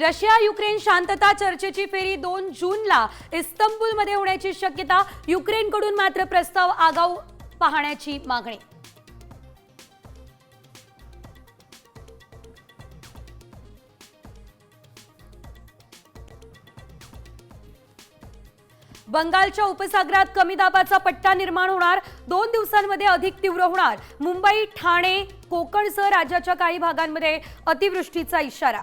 Russia Ukraine शांतता चर्चेची फेरी 2 जूनला इस्तंबुलमध्ये होण्याची शक्यता. युक्रेनकडून मात्र प्रस्ताव आगाऊ पाहण्याची मागणी. बंगालच्या उपसागरात कमी दाबाचा पट्टा निर्माण होणार. 2 दिवसांमध्ये अधिक तीव्र होणार. मुंबई, ठाणे, कोकणसह राज्याच्या काही भागांमध्ये अतिवृष्टीचा इशारा.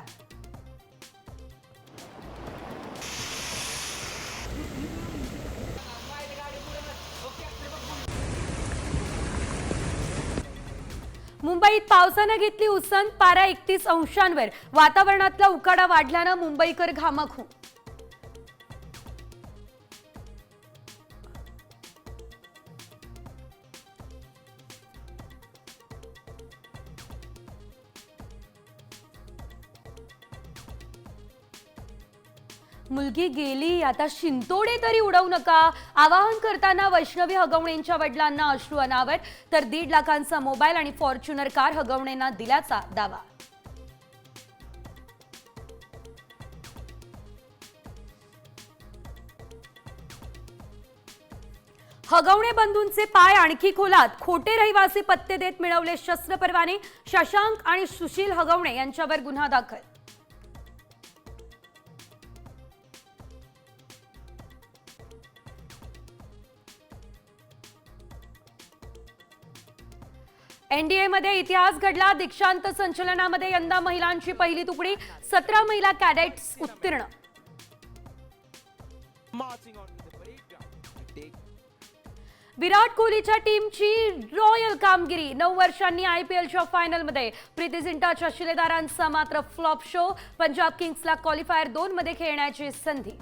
मुंबईत पावसानं घेतली उसंत. पारा 31 अंशांवर. वातावरणातला उकाडा वाढल्यानं मुंबईकर घामाघूम. मुलगी गेली, आता शिंतोडे तरी उडवू नका. आवाहन करताना वैष्णवी हगवणेंच्या वडिलांना अश्रू अनावर. तर 1.5 लाखांचा मोबाईल आणि फॉर्च्युनर कार हगवणेंना दिल्याचा दावा. हगवणे बंधूंचे पाय आणखी खोलात. खोटे रहिवासी पत्ते देत मिळवले शस्त्र परवाने. शशांक आणि सुशील हगवणे यांच्यावर गुन्हा दाखल. एनडीएमध्ये इतिहास घडला. दीक्षांत संचलनामध्ये यंदा महिलांची पहिली तुकडी. 17 महिला कॅडेट्स उत्तीर्ण. विराट कोहलीच्या टीमची रॉयल कामगिरी. 9 वर्षांनी आयपीएलच्या फायनलमध्ये. प्रीती झिंटाच्या शिलेदारांचा मात्र फ्लॉप शो. पंजाब किंग्सला क्वालिफायर 2 मध्ये खेळण्याची संधी.